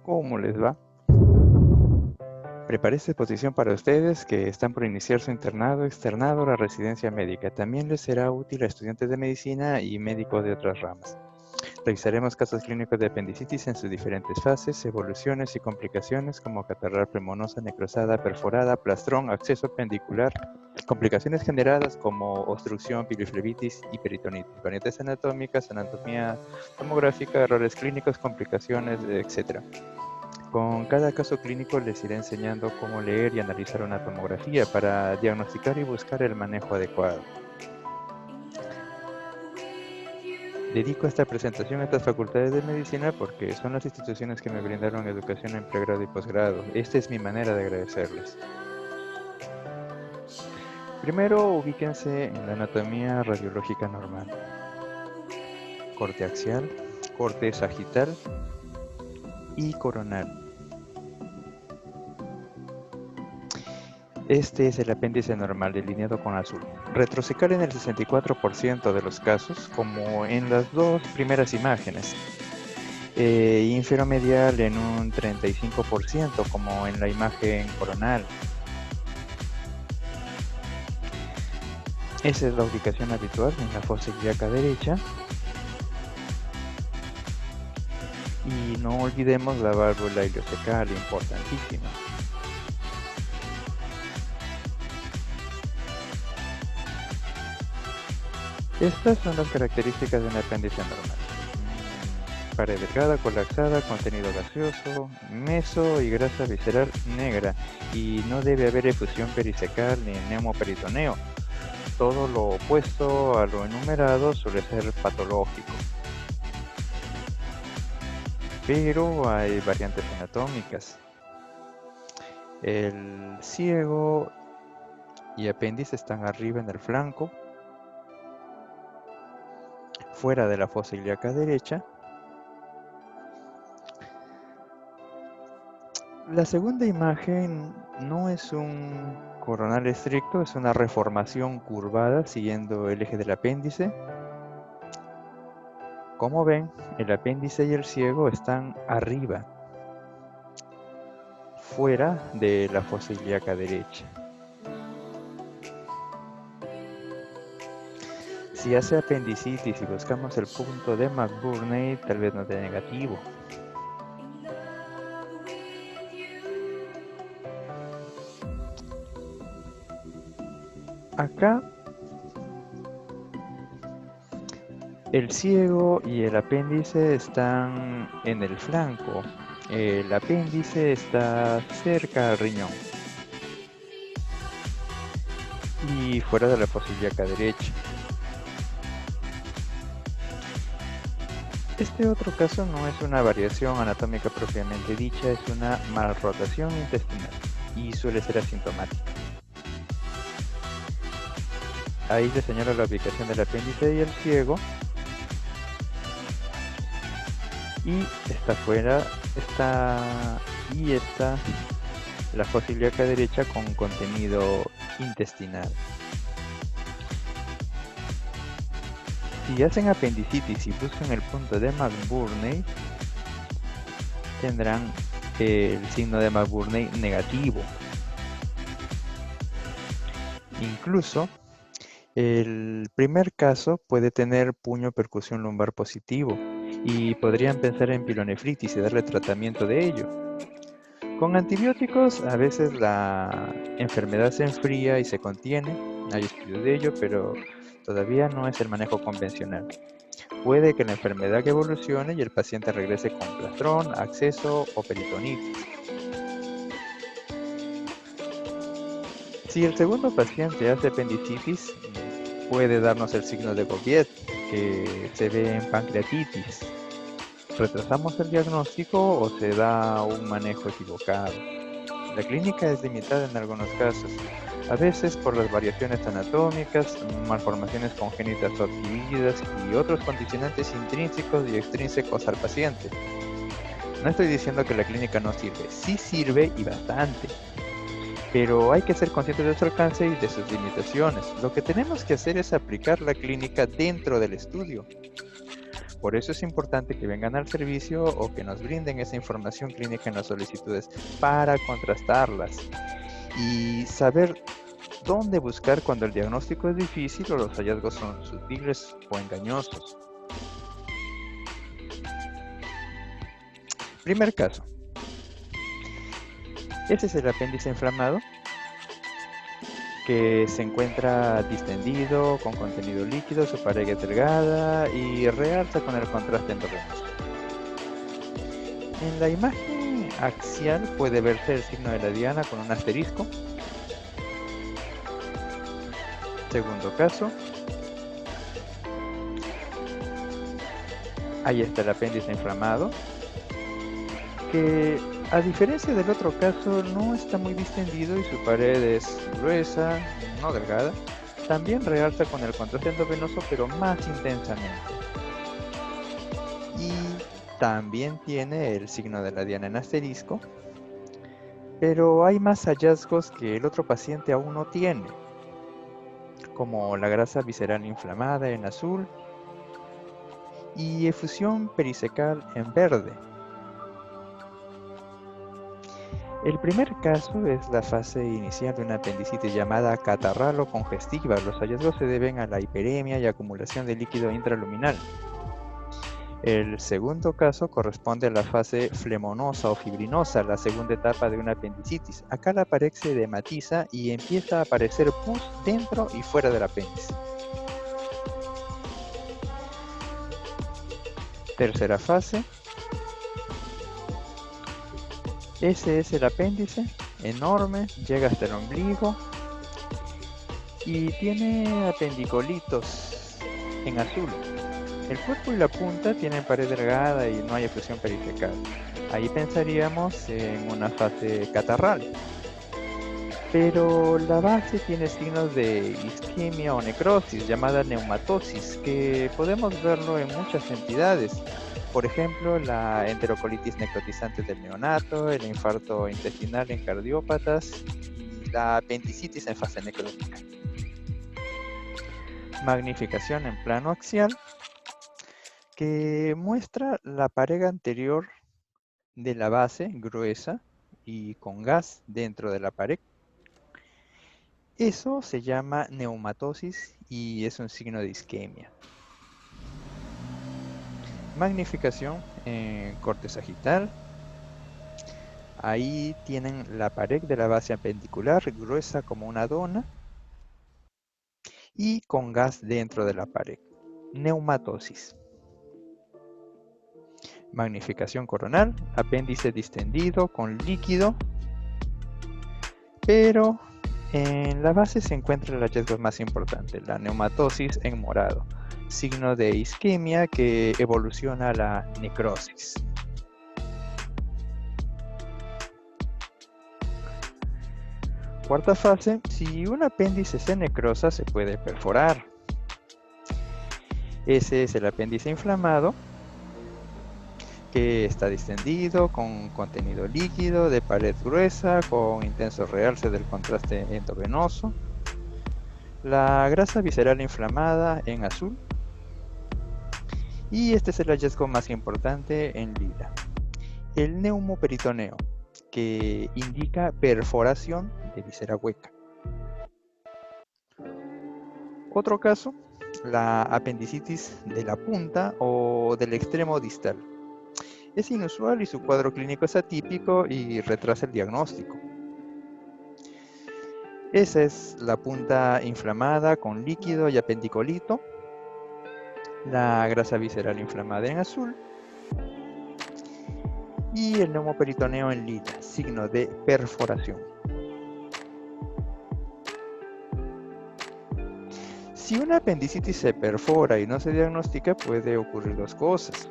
¿Cómo les va? Preparé esta exposición para ustedes que están por iniciar su internado, externado o la residencia médica. También les será útil a estudiantes de medicina y médicos de otras ramas. Revisaremos casos clínicos de apendicitis en sus diferentes fases, evoluciones y complicaciones como catarral pulmonosa, necrosada, perforada, plastrón, acceso apendicular, complicaciones generadas como obstrucción, piliflebitis y peritonitis, variantes anatómicas, anatomía tomográfica, errores clínicos, complicaciones, etc. Con cada caso clínico les iré enseñando cómo leer y analizar una tomografía para diagnosticar y buscar el manejo adecuado. Dedico esta presentación a estas facultades de medicina porque son las instituciones que me brindaron educación en pregrado y posgrado. Esta es mi manera de agradecerles. Primero, ubíquense en la anatomía radiológica normal. Corte axial, corte sagital y coronal. Este es el apéndice normal delineado con azul. Retrocecal en el 64% de los casos, como en las dos primeras imágenes. Inferomedial en un 35%, como en la imagen coronal. Esa es la ubicación habitual en la fosa ilíaca derecha. Y no olvidemos la válvula iliocecal, importantísima. Estas son las características de un apéndice normal. Pared delgada, colapsada, contenido gaseoso, meso y grasa visceral negra. Y no debe haber efusión pericecal ni neumoperitoneo. Todo lo opuesto a lo enumerado suele ser patológico. Pero hay variantes anatómicas. El ciego y apéndice están arriba en el flanco, fuera de la fosa ilíaca derecha. La segunda imagen no es un coronal estricto, es una reformación curvada siguiendo el eje del apéndice. Como ven, el apéndice y el ciego están arriba, fuera de la fosa ilíaca derecha. Si hace apendicitis y buscamos el punto de McBurney, tal vez nos dé negativo. Acá, el ciego y el apéndice están en el flanco. El apéndice está cerca al riñón y fuera de la fosa ilíaca derecha. Este otro caso no es una variación anatómica propiamente dicha, es una malrotación intestinal y suele ser asintomática. Ahí les señalo la ubicación del apéndice y el ciego. Y está fuera, está la fosa ilíaca derecha con contenido intestinal. Si hacen apendicitis y buscan el punto de McBurney, tendrán el signo de McBurney negativo. Incluso, el primer caso puede tener puño percusión lumbar positivo y podrían pensar en pilonefritis y darle tratamiento de ello. Con antibióticos a veces la enfermedad se enfría y se contiene, hay estudios de ello, pero todavía no es el manejo convencional. Puede que la enfermedad evolucione y el paciente regrese con plastrón, acceso o peritonitis. Si el segundo paciente hace apendicitis, puede darnos el signo de Gobiet, que se ve en pancreatitis. ¿Retrasamos el diagnóstico o se da un manejo equivocado? La clínica es limitada en algunos casos, a veces por las variaciones anatómicas, malformaciones congénitas o adquiridas y otros condicionantes intrínsecos y extrínsecos al paciente. No estoy diciendo que la clínica no sirve, sí sirve y bastante, pero hay que ser conscientes de su alcance y de sus limitaciones. Lo que tenemos que hacer es aplicar la clínica dentro del estudio. Por eso es importante que vengan al servicio o que nos brinden esa información clínica en las solicitudes para contrastarlas y saber dónde buscar cuando el diagnóstico es difícil o los hallazgos son sutiles o engañosos. Primer caso. Ese es el apéndice inflamado que se encuentra distendido, con contenido líquido, su pared es delgada y realza con el contraste endovenoso. En la imagen axial puede verse el signo de la diana con un asterisco. Segundo caso. Ahí está el apéndice inflamado, que a diferencia del otro caso no está muy distendido y su pared es gruesa, no delgada. También realza con el contraste endovenoso, pero más intensamente. Y también tiene el signo de la diana en asterisco, pero hay más hallazgos que el otro paciente aún no tiene, como la grasa visceral inflamada en azul y efusión pericecal en verde. El primer caso es la fase inicial de una apendicitis llamada catarral o congestiva. Los hallazgos se deben a la hiperemia y acumulación de líquido intraluminal. El segundo caso corresponde a la fase flemonosa o fibrinosa, la segunda etapa de una apendicitis. Acá la pared se edematiza y empieza a aparecer pus dentro y fuera del apéndice. Tercera fase. Ese es el apéndice, enorme, llega hasta el ombligo y tiene apendicolitos en azul. El cuerpo y la punta tienen pared delgada y no hay efusión pericecal. Ahí pensaríamos en una fase catarral. Pero la base tiene signos de isquemia o necrosis, llamada neumatosis, que podemos verlo en muchas entidades. Por ejemplo, la enterocolitis necrotizante del neonato, el infarto intestinal en cardiópatas y la apendicitis en fase necrótica. Magnificación en plano axial que muestra la pared anterior de la base gruesa y con gas dentro de la pared. Eso se llama neumatosis y es un signo de isquemia. Magnificación en corte sagital. Ahí tienen la pared de la base apendicular gruesa como una dona y con gas dentro de la pared. Neumatosis. Magnificación coronal, apéndice distendido con líquido, pero en la base se encuentra el hallazgo más importante, la neumatosis en morado, signo de isquemia que evoluciona a la necrosis. Cuarta fase, si un apéndice se necrosa se puede perforar. Ese es el apéndice inflamado, que está distendido, con contenido líquido, de pared gruesa, con intenso realce del contraste endovenoso. La grasa visceral inflamada en azul. Y este es el hallazgo más importante en lila. El neumoperitoneo, que indica perforación de visera hueca. Otro caso, la apendicitis de la punta o del extremo distal. Es inusual y su cuadro clínico es atípico y retrasa el diagnóstico. Esa es la punta inflamada con líquido y apendicolito, la grasa visceral inflamada en azul y el neumoperitoneo en lila, signo de perforación. Si una apendicitis se perfora y no se diagnostica, puede ocurrir dos cosas.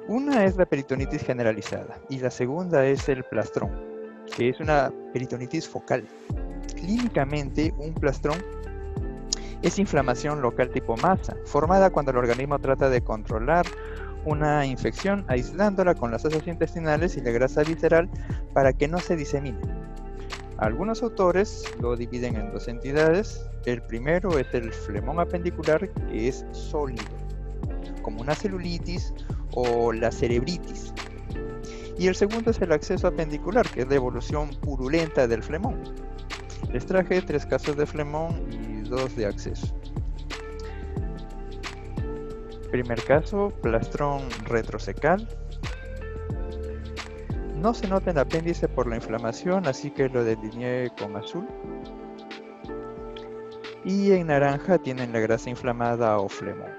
Una es la peritonitis generalizada y la segunda es el plastrón, que es una peritonitis focal. Clínicamente, un plastrón es inflamación local tipo masa, formada cuando el organismo trata de controlar una infección aislándola con las heces intestinales y la grasa visceral para que no se disemine. Algunos autores lo dividen en dos entidades. El primero es el flemón apendicular, que es sólido. como una celulitis o la cerebritis. Y el segundo es el acceso apendicular, que es la evolución purulenta del flemón. Les traje 3 casos de flemón y 2 de acceso. Primer caso, plastrón retrocecal. No se nota en el apéndice por la inflamación, así que lo delineé con azul. Y en naranja tienen la grasa inflamada o flemón.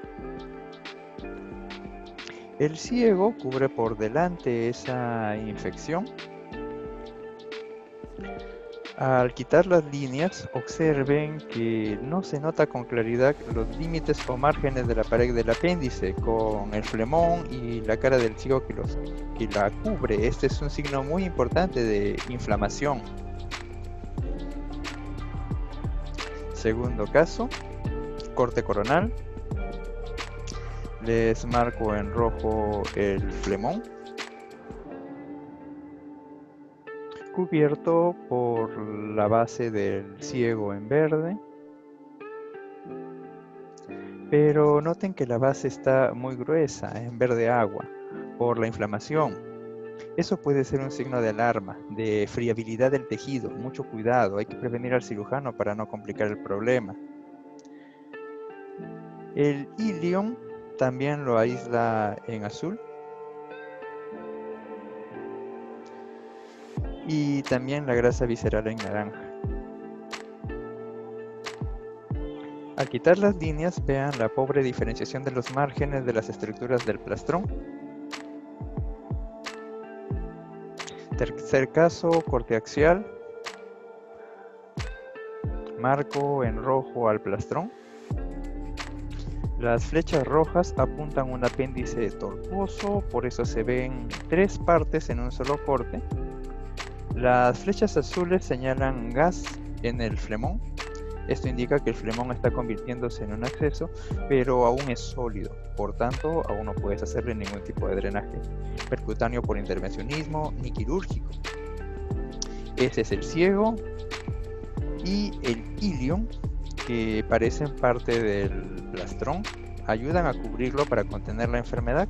El ciego cubre por delante esa infección. Al quitar las líneas, observen que no se nota con claridad los límites o márgenes de la pared del apéndice, con el flemón y la cara del ciego que la cubre. Este es un signo muy importante de inflamación. Segundo caso, corte coronal. Les marco en rojo el flemón, cubierto por la base del ciego en verde, pero noten que la base está muy gruesa, en verde agua, por la inflamación. Eso puede ser un signo de alarma, de friabilidad del tejido. Mucho cuidado, hay que prevenir al cirujano para no complicar el problema. El ilion también lo aísla en azul. Y también la grasa visceral en naranja. Al quitar las líneas, vean la pobre diferenciación de los márgenes de las estructuras del plastrón. Tercer caso, corte axial. Marco en rojo al plastrón. Las flechas rojas apuntan un apéndice tortuoso, por eso se ven 3 partes en un solo corte. Las flechas azules señalan gas en el flemón. Esto indica que el flemón está convirtiéndose en un acceso, pero aún es sólido. Por tanto, aún no puedes hacerle ningún tipo de drenaje percutáneo por intervencionismo ni quirúrgico. Ese es el ciego y el ilion, que parecen parte del plastrón, ayudan a cubrirlo para contener la enfermedad.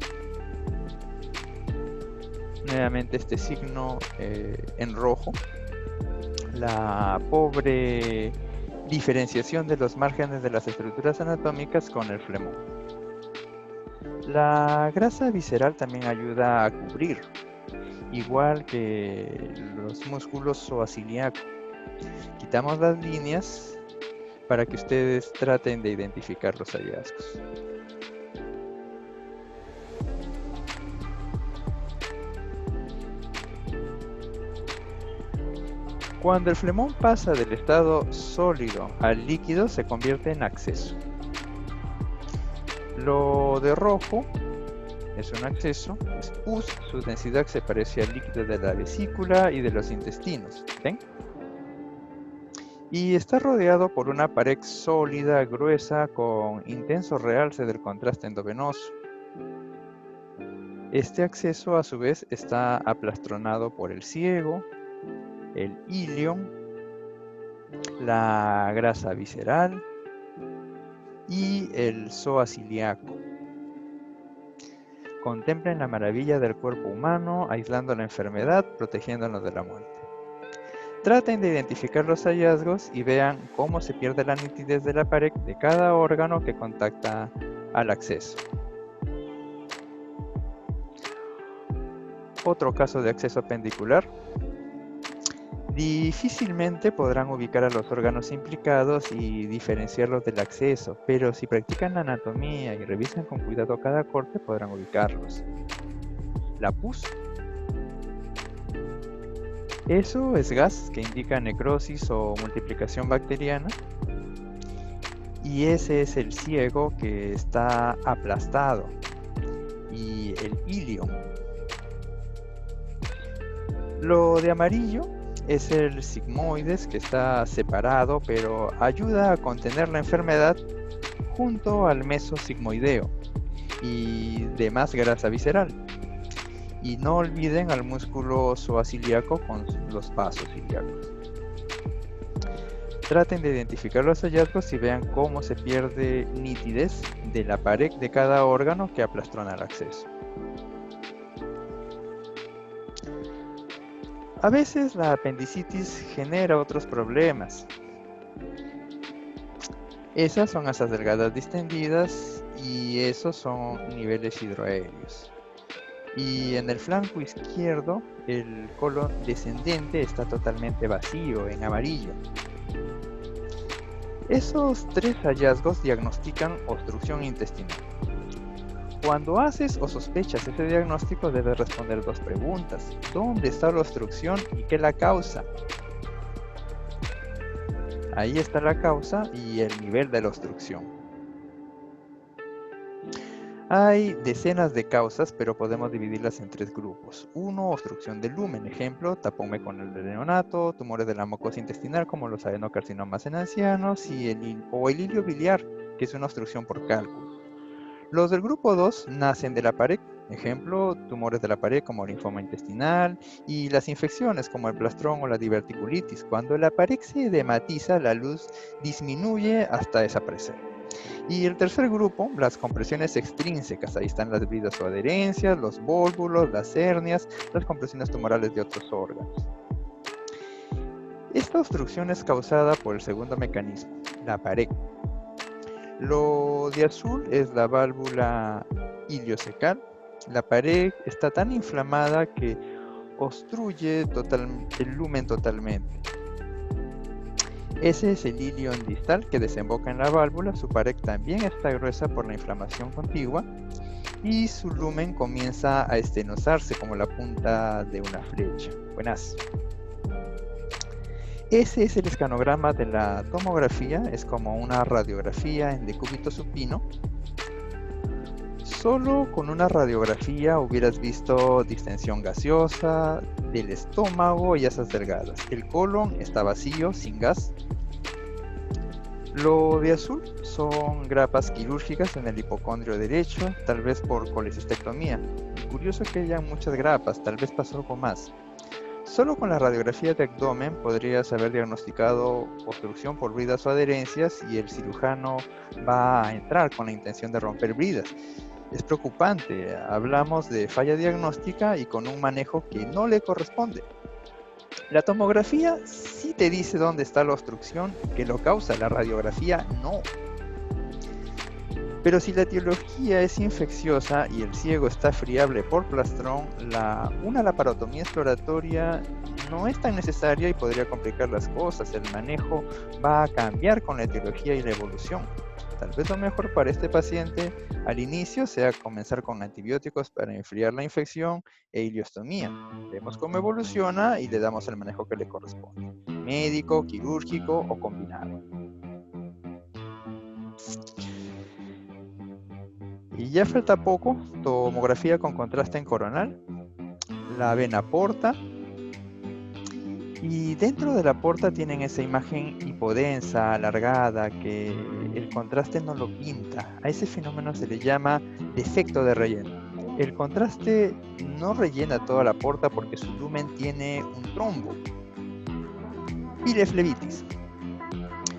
Nuevamente este signo en rojo, la pobre diferenciación de los márgenes de las estructuras anatómicas con el flemón. La grasa visceral también ayuda a cubrir, igual que los músculos zoaciliacos. Quitamos las líneas para que ustedes traten de identificar los hallazgos. Cuando el flemón pasa del estado sólido al líquido, se convierte en acceso. Lo de rojo es un acceso, es pus, su densidad se parece al líquido de la vesícula y de los intestinos, ¿ven? Y está rodeado por una pared sólida, gruesa, con intenso realce del contraste endovenoso. Este acceso, a su vez, está aplastronado por el ciego, el ilion, la grasa visceral y el zoaciliaco. Contemplen la maravilla del cuerpo humano, aislando la enfermedad, protegiéndonos de la muerte. Traten de identificar los hallazgos y vean cómo se pierde la nitidez de la pared de cada órgano que contacta al acceso. Otro caso de acceso apendicular. Difícilmente podrán ubicar a los órganos implicados y diferenciarlos del acceso, pero si practican la anatomía y revisan con cuidado cada corte podrán ubicarlos. La pus. Eso es gas que indica necrosis o multiplicación bacteriana. Y ese es el ciego que está aplastado. Y el ilion. Lo de amarillo es el sigmoides, que está separado, pero ayuda a contener la enfermedad junto al mesosigmoideo y demás grasa visceral. Y no olviden al músculo zoaciliaco con los vasos ilíacos. Traten de identificar los hallazgos y vean cómo se pierde nitidez de la pared de cada órgano que aplastrona el acceso. A veces la apendicitis genera otros problemas. Esas son asas delgadas distendidas y esos son niveles hidroaéreos. Y en el flanco izquierdo, el colon descendente está totalmente vacío, en amarillo. Esos tres hallazgos diagnostican obstrucción intestinal. Cuando haces o sospechas ese diagnóstico, debes responder dos preguntas. ¿Dónde está la obstrucción y qué la causa? Ahí está la causa y el nivel de la obstrucción. Hay decenas de causas, pero podemos dividirlas en tres grupos. 1. Obstrucción del lumen, ejemplo, tapón meconel neonato, tumores de la mucosa intestinal como los adenocarcinomas en ancianos o el hilio biliar, que es una obstrucción por cálculo. Los del grupo 2 nacen de la pared, ejemplo, tumores de la pared como linfoma intestinal y las infecciones como el plastrón o la diverticulitis. Cuando la pared se edematiza, la luz disminuye hasta desaparecer. Y el tercer grupo, las compresiones extrínsecas, ahí están las bridas o adherencias, los vólvulos, las hernias, las compresiones tumorales de otros órganos. Esta obstrucción es causada por el segundo mecanismo, la pared. Lo de azul es la válvula iliocecal. La pared está tan inflamada que obstruye el lumen totalmente. Ese es el ilion distal que desemboca en la válvula. Su pared también está gruesa por la inflamación contigua y su lumen comienza a estenosarse como la punta de una flecha. Buenas. Ese es el escanograma de la tomografía, es como una radiografía en decúbito supino. Solo con una radiografía hubieras visto distensión gaseosa del estómago y asas delgadas. El colon está vacío, sin gas. Lo de azul son grapas quirúrgicas en el hipocondrio derecho, tal vez por colecistectomía. Curioso que haya muchas grapas, tal vez pasó algo más. Solo con la radiografía de abdomen podrías haber diagnosticado obstrucción por bridas o adherencias y el cirujano va a entrar con la intención de romper bridas. Es preocupante, hablamos de falla diagnóstica y con un manejo que no le corresponde. La tomografía sí te dice dónde está la obstrucción y qué lo causa, la radiografía no. Pero si la etiología es infecciosa y el ciego está friable por plastrón, una laparotomía exploratoria no es tan necesaria y podría complicar las cosas. El manejo va a cambiar con la etiología y la evolución. Tal vez lo mejor para este paciente al inicio sea comenzar con antibióticos para enfriar la infección e iliostomía. Vemos cómo evoluciona y le damos el manejo que le corresponde. Médico, quirúrgico o combinado. Y ya falta poco, tomografía con contraste en coronal, la vena porta, y dentro de la porta tienen esa imagen hipodensa, alargada, que el contraste no lo pinta. A ese fenómeno se le llama defecto de relleno. El contraste no rellena toda la porta porque su lumen tiene un trombo. Pileflebitis.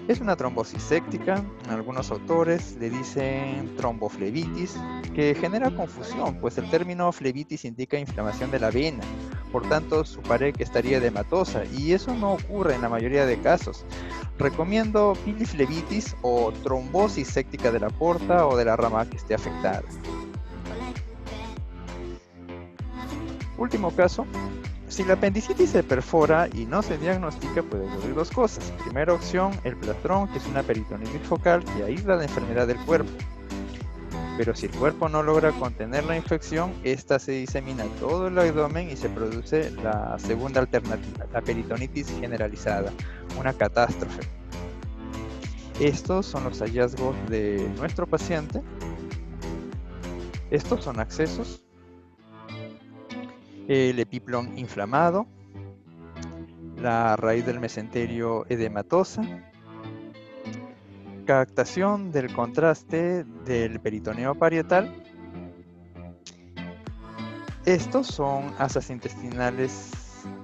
Es una trombosis séptica, algunos autores le dicen tromboflebitis, que genera confusión, pues el término flebitis indica inflamación de la vena, por tanto su pared estaría edematosa, y eso no ocurre en la mayoría de casos. Recomiendo piliflebitis o trombosis séptica de la porta o de la rama que esté afectada. Último caso. Si la apendicitis se perfora y no se diagnostica, puede ocurrir dos cosas. Primera opción, el plastrón, que es una peritonitis focal que aísla la enfermedad del cuerpo. Pero si el cuerpo no logra contener la infección, esta se disemina todo el abdomen y se produce la segunda alternativa, la peritonitis generalizada, una catástrofe. Estos son los hallazgos de nuestro paciente. Estos son accesos. El epiplón inflamado, la raíz del mesenterio edematosa, captación del contraste del peritoneo parietal. Estos son asas intestinales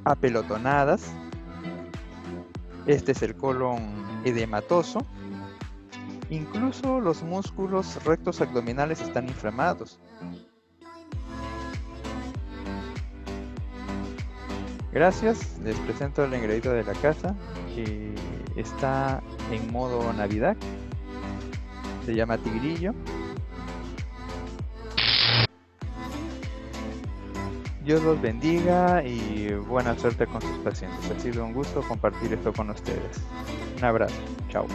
apelotonadas. Este es el colon edematoso. Incluso los músculos rectos abdominales están inflamados. Gracias, les presento el engreído de la casa que está en modo Navidad. Se llama Tigrillo. Dios los bendiga y buena suerte con sus pacientes. Ha sido un gusto compartir esto con ustedes. Un abrazo. Chao.